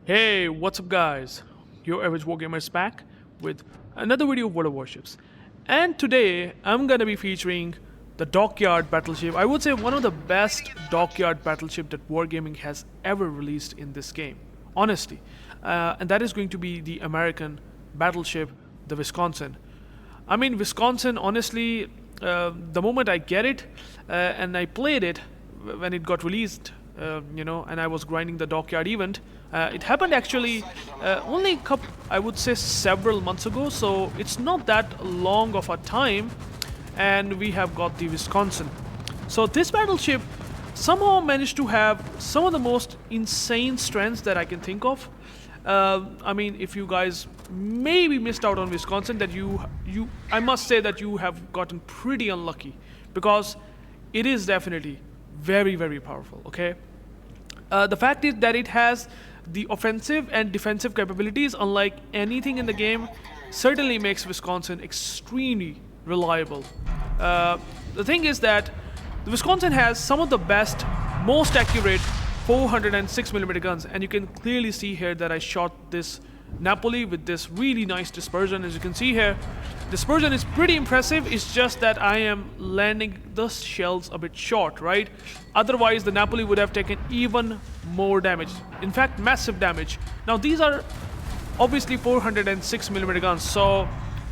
Hey, what's up guys? UrAvgWarGamer is back with another video of World of Warships. And today I'm gonna be featuring the Dockyard Battleship. I would say one of the best Dockyard Battleship that Wargaming has ever released in this game. Honestly. And that is going to be the American Battleship, the Wisconsin. I mean, Wisconsin, honestly, the moment I get it and I played it when it got released, and I was grinding the Dockyard event. It happened actually only I would say several months ago, so it's not that long of a time, and we have got the Wisconsin. So this battleship somehow managed to have some of the most insane strengths that I can think of. I mean, if you guys maybe missed out on Wisconsin, that I must say that you have gotten pretty unlucky, because it is definitely very, very powerful. Okay, the fact is that it has the offensive and defensive capabilities unlike anything in the game, certainly makes Wisconsin extremely reliable. The thing is that the Wisconsin has some of the best, most accurate 406mm guns, and you can clearly see here that I shot this Napoli with this really nice dispersion. As you can see here, dispersion is pretty impressive. It's just that I am landing the shells a bit short, right? Otherwise the Napoli would have taken even more damage, in fact massive damage. Now these are obviously 406mm guns, so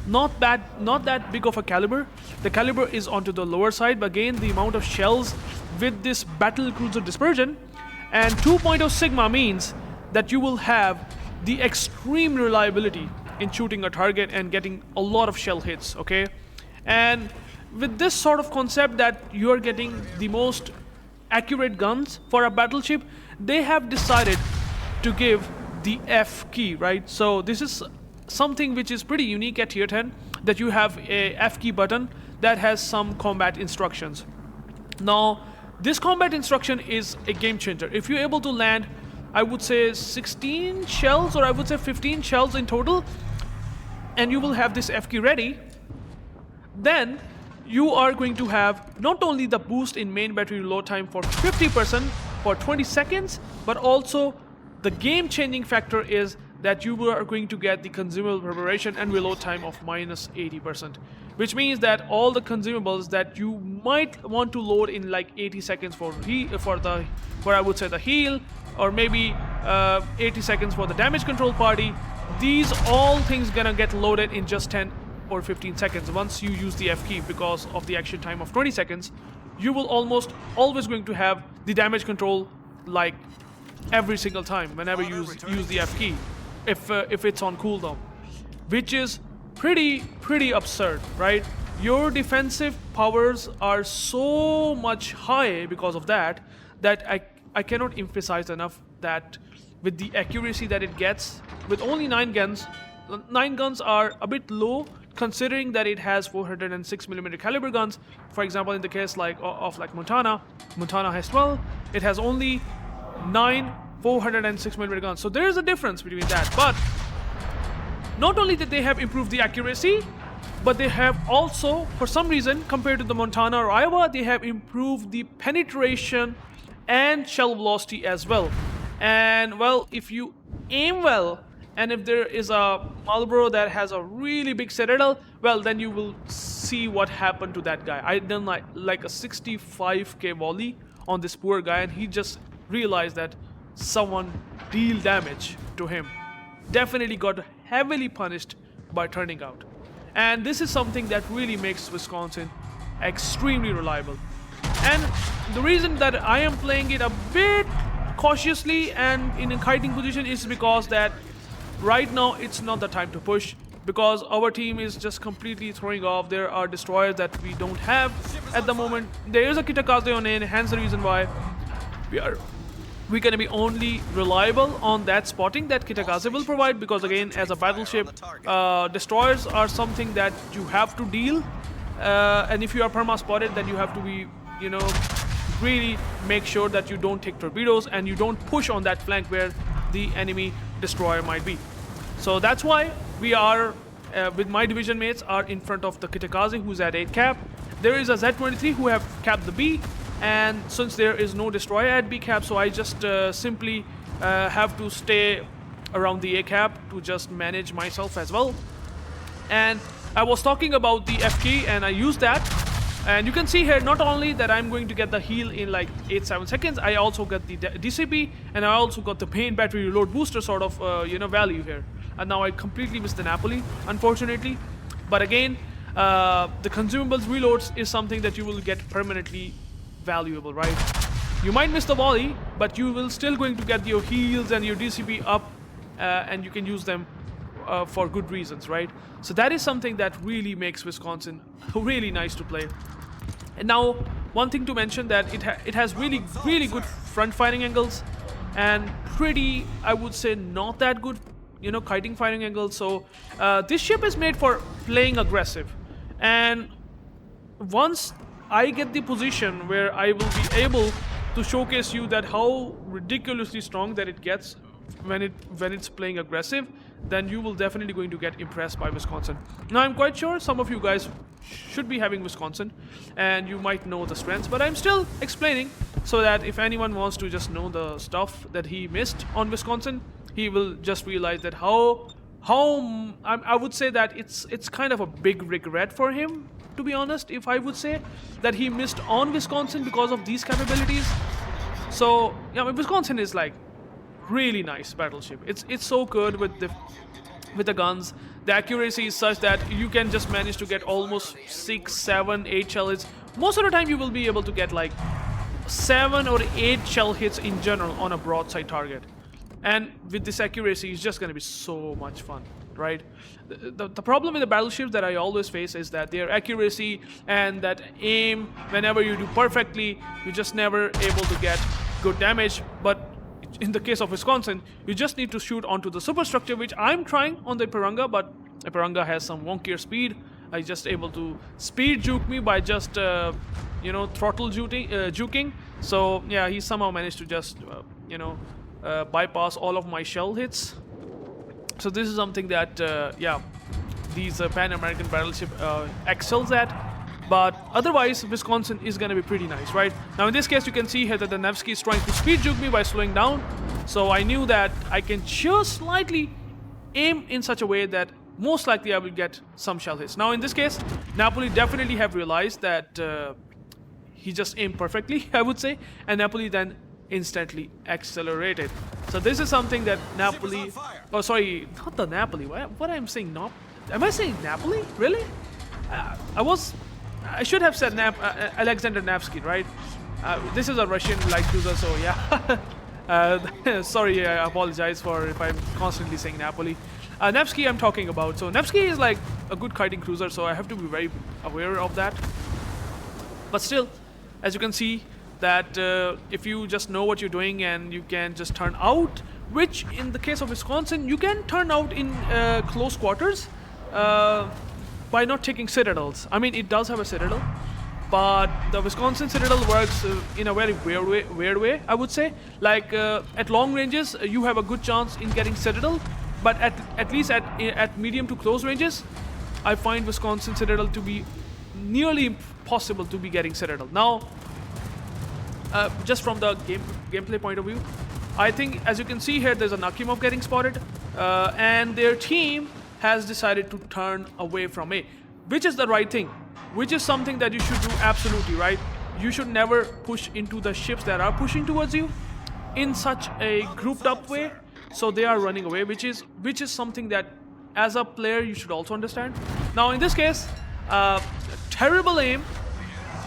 not that big of a caliber. The caliber is onto the lower side, but again the amount of shells with this battle cruiser dispersion and 2.0 Sigma means that you will have the extreme reliability in shooting a target and getting a lot of shell hits. Okay, and with this sort of concept that you are getting the most accurate guns for a battleship, they have decided to give the F key, right? So this is something which is pretty unique at tier 10, that you have a F key button that has some combat instructions. Now this combat instruction is a game changer. If you're able to land, I would say 16 shells, or I would say 15 shells in total, and you will have this F key ready, then you are going to have not only the boost in main battery reload time for 50% for 20 seconds, but also the game-changing factor is that you are going to get the consumable preparation and reload time of minus 80%, which means that all the consumables that you might want to load in like 80 seconds for I would say the heal, or maybe 80 seconds for the damage control party, these all things gonna get loaded in just 10 or 15 seconds once you use the F key. Because of the action time of 20 seconds, you will almost always going to have the damage control like every single time whenever you use the F key, if it's on cooldown, which is pretty absurd, right? Your defensive powers are so much high because of that I cannot emphasize enough that with the accuracy that it gets with only 9 guns. 9 guns are a bit low considering that it has 406mm caliber guns. For example, in the case of Montana has 12. It has only 9 406mm guns. So there is a difference between that. But not only did they have improved the accuracy, but they have also, for some reason, compared to the Montana or Iowa, they have improved the penetration and shell velocity as well. And well, if you aim well, and if there is a Marlboro that has a really big citadel, well, then you will see what happened to that guy. I done like a 65k volley on this poor guy, and he just realized that someone deal damage to him. Definitely got heavily punished by turning out. And this is something that really makes Wisconsin extremely reliable. And the reason that I am playing it a bit cautiously and in a kiting position is because that right now it's not the time to push, because our team is just completely throwing off. There are destroyers that we don't have at the moment. There is a Kitakaze on in, hence the reason why we're going to be only reliable on that spotting that Kitakaze will provide, because again, as a battleship, destroyers are something that you have to deal, and if you are perma spotted, then you have to be, really make sure that you don't take torpedoes and you don't push on that flank where the enemy destroyer might be. So that's why we are with my division mates are in front of the Kitakaze, who's at 8 cap. There is a Z23 who have capped the B, and since there is no destroyer at B cap, so I just simply have to stay around the A cap to just manage myself as well. And I was talking about the F key, and I used that. And you can see here not only that I'm going to get the heal in like 8-7 seconds, I also got the DCP, and I also got the main battery reload booster sort of value here. And now I completely missed the Napoli, unfortunately. But again, the consumables reloads is something that you will get permanently valuable, right? You might miss the volley, but you will still going to get your heals and your DCP up, and you can use them for good reasons, right? So that is something that really makes Wisconsin really nice to play. And now, one thing to mention that it has really good front firing angles, and pretty, I would say, not that good, kiting firing angles. So this ship is made for playing aggressive, and once I get the position where I will be able to showcase you that how ridiculously strong that it gets when it's playing aggressive, then you will definitely going to get impressed by Wisconsin. Now I'm quite sure some of you guys should be having Wisconsin and you might know the strengths, but I'm still explaining so that if anyone wants to just know the stuff that he missed on Wisconsin, he will just realize that how I would say that it's kind of a big regret for him, to be honest, if I would say that he missed on Wisconsin because of these capabilities. So yeah, Wisconsin is like really nice battleship. It's so good with the guns. The accuracy is such that you can just manage to get almost 6, 7, 8 shell hits. Most of the time you will be able to get like 7 or 8 shell hits in general on a broadside target. And with this accuracy, it's just going to be so much fun, right? The problem with the battleships that I always face is that their accuracy and that aim, whenever you do perfectly, you're just never able to get good damage. But in the case of Wisconsin, you just need to shoot onto the superstructure, which I'm trying on the Ipiranga, but Ipiranga has some wonkier speed. I just able to speed juke me by just throttle juking. So yeah, he somehow managed to just bypass all of my shell hits. So this is something that these Pan American battleship excels at. But otherwise, Wisconsin is going to be pretty nice, right? Now in this case, you can see here that the Nevsky is trying to speed juke me by slowing down. So I knew that I can just slightly aim in such a way that most likely I will get some shell hits. Now in this case, Napoli definitely have realized that he just aimed perfectly, I would say. And Napoli then instantly accelerated. So this is something that Napoli... Oh, sorry, not the Napoli. What I'm saying, am I saying Napoli? Really? I should have said Alexander Nevsky, right? This is a Russian light cruiser, so yeah. Sorry, I apologize for if I'm constantly saying Napoli. Nevsky I'm talking about. So Nevsky is like a good kiting cruiser, so I have to be very aware of that. But still, as you can see, that if you just know what you're doing and you can just turn out, which in the case of Wisconsin, you can turn out in close quarters, by not taking citadels. I mean, it does have a citadel, but the Wisconsin citadel works in a very weird way, I would say. Like at long ranges, you have a good chance in getting citadel, but at least at medium to close ranges, I find Wisconsin citadel to be nearly impossible to be getting citadel. Now, just from the gameplay point of view, I think as you can see here, there's a Nakhimov getting spotted, and their team has decided to turn away from A, which is the right thing, which is something that you should do absolutely, right? You should never push into the ships that are pushing towards you in such a grouped up way, so they are running away, which is something that as a player you should also understand. Now in this case, terrible aim.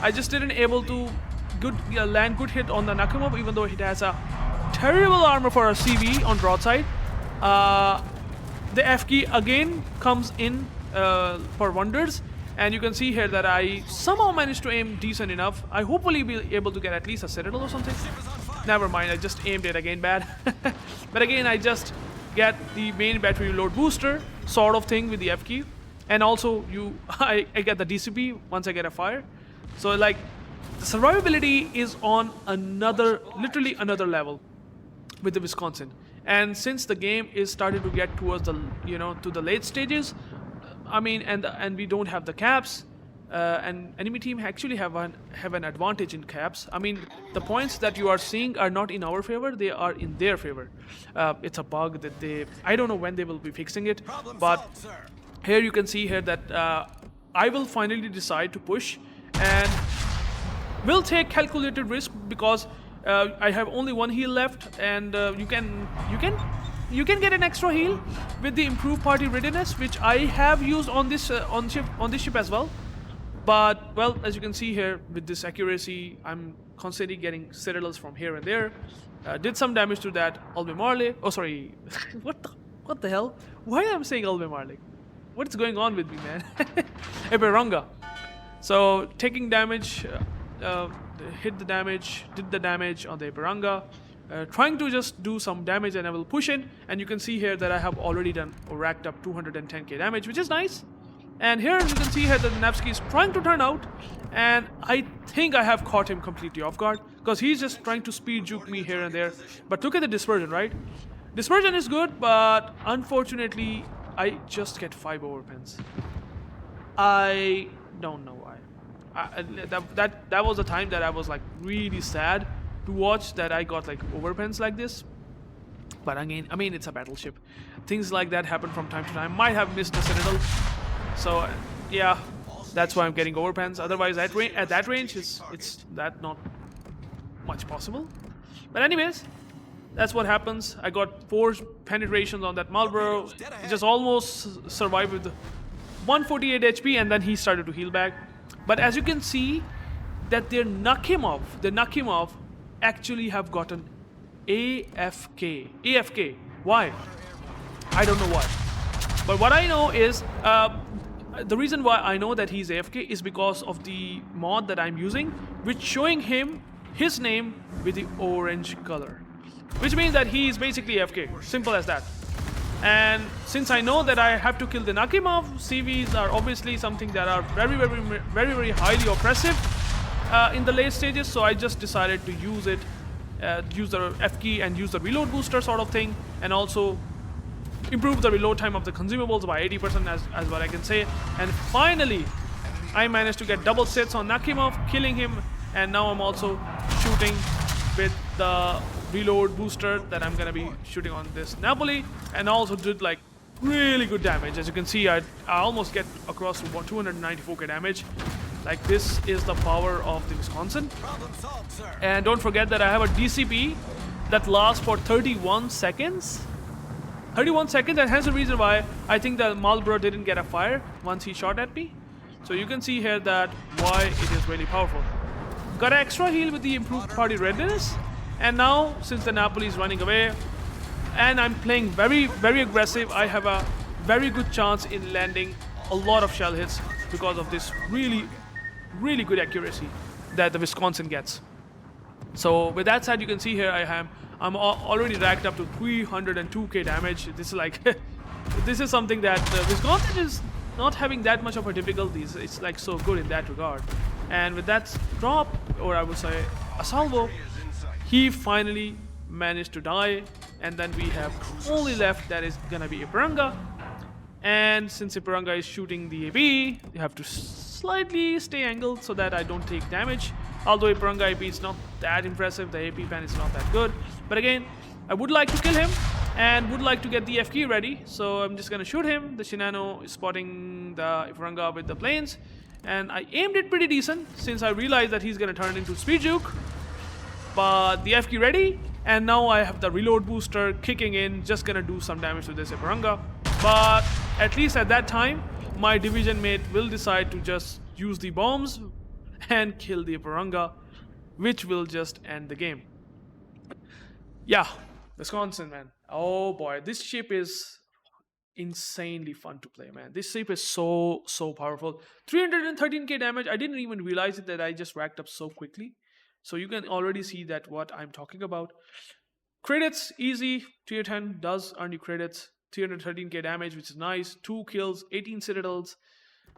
I just didn't able to land good hit on the Nakhimov, even though it has a terrible armor for a CV on broadside. The F key again comes in for wonders, and you can see here that I somehow managed to aim decent enough. I hopefully be able to get at least a citadel or something. Never mind, I just aimed it again bad. But again, I just get the main battery load booster sort of thing with the F key, and also I get the DCP once I get a fire. So like the survivability is on literally another level with the Wisconsin. And since the game is starting to get towards the to the late stages, I mean, and we don't have the caps, and enemy team actually have an advantage in caps. I mean, the points that you are seeing are not in our favor; they are in their favor. It's a bug that I don't know when they will be fixing it, but here you can see here that I will finally decide to push and will take calculated risk because I have only one heal left, and you can get an extra heal with the improved party readiness, which I have used on this ship as well. But well, as you can see here with this accuracy, I'm constantly getting citadels from here and there. Did some damage to that Albemarle. Oh, sorry, what the hell? Why am I saying Albemarle? What's going on with me, man? Eberanga. So taking damage. Did the damage on the Eberanga, trying to just do some damage, and I will push in, and you can see here that I have already done or racked up 210k damage, which is nice. And here you can see here that Nevsky is trying to turn out, and I think I have caught him completely off guard because he's just trying to speed juke me here and there. But look at the dispersion, right? Dispersion is good, but unfortunately I just get 5 overpens. I don't know why. That was the time that I was like really sad to watch that I got like overpens like this. But again, I mean, it's a battleship. Things like that happen from time to time. Might have missed a citadel. So yeah, that's why I'm getting overpens. Otherwise, at that range, it's that not much possible. But anyways, that's what happens. I got 4 penetrations on that Marlboro. It just almost survived with 148 HP, and then he started to heal back. But as you can see, that their Nakimov actually have gotten AFK. AFK. Why? I don't know why. But what I know is, the reason why I know that he's AFK is because of the mod that I'm using, which showing him his name with the orange color. Which means that he is basically AFK. Simple as that. And since I know that I have to kill the Nakimov, CVs are obviously something that are very highly oppressive in the late stages. So I just decided to use it, use the F key and use the reload booster sort of thing, and also improve the reload time of the consumables by 80% as what I can say. And finally, I managed to get double sets on Nakimov, killing him, and now I'm also shooting with the reload booster that I'm gonna be shooting on this Napoli, and also did like really good damage. As you can see, I almost get across to 294k damage. Like, this is the power of the Wisconsin. And don't forget that I have a DCP that lasts for 31 seconds. 31 seconds, and hence the reason why I think that Marlboro didn't get a fire once he shot at me. So you can see here that why it is really powerful. Got an extra heal with the improved party readiness. And now, since the Napoli is running away, and I'm playing very aggressive, I have a very good chance in landing a lot of shell hits because of this really good accuracy that the Wisconsin gets. So with that said, you can see here I'm already racked up to 302k damage. This is like this is something that Wisconsin is not having that much of a difficulties. It's like so good in that regard. And with that drop, or I would say a salvo, he finally managed to die, and then we have only left that is gonna be Eberanga. And since Eberanga is shooting the AB, you have to slightly stay angled so that I don't take damage. Although Eberanga AP is not that impressive, the AP pen is not that good. But again, I would like to kill him and would like to get the FK ready. So I'm just gonna shoot him. The Shinano is spotting the Eberanga with the planes. And I aimed it pretty decent since I realized that he's gonna turn into Speed Juke. But the FK ready, and now I have the reload booster kicking in, just gonna do some damage to this Eberanga. But at least at that time, my division mate will decide to just use the bombs and kill the Eberanga, which will just end the game. Yeah, Wisconsin, man. Oh boy, this ship is insanely fun to play, man. This ship is so powerful. 313k damage. I didn't even realize it that I just racked up so quickly. So you can already see that what I'm talking about. Credits, easy. Tier 10 does earn you credits. 313k damage, which is nice. 2 kills, 18 citadels.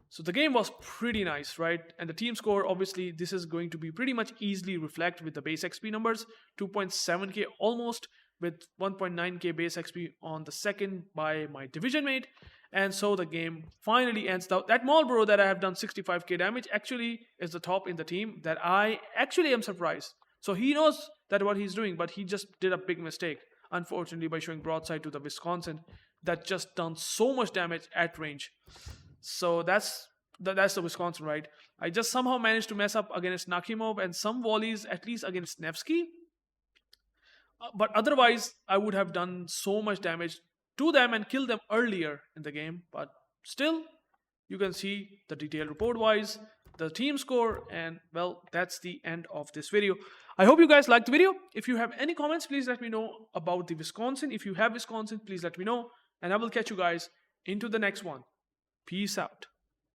So the game was pretty nice, right? And the team score, obviously, this is going to be pretty much easily reflect with the base XP numbers. 2.7k almost, with 1.9k base XP on the second by my division mate. And so the game finally ends. That Marlboro that I have done 65k damage actually is the top in the team. That I actually am surprised. So he knows that what he's doing, but he just did a big mistake, unfortunately, by showing broadside to the Wisconsin that just done so much damage at range. So that's the Wisconsin, right? I just somehow managed to mess up against Nakimov and some volleys, at least against Nevsky. But otherwise, I would have done so much damage to them and killed them earlier in the game. But still, you can see the detailed report wise, the team score, and well, that's the end of this video. I hope you guys liked the video. If you have any comments, please let me know about the Wisconsin. If you have Wisconsin, please let me know, and I will catch you guys into the next one. Peace out.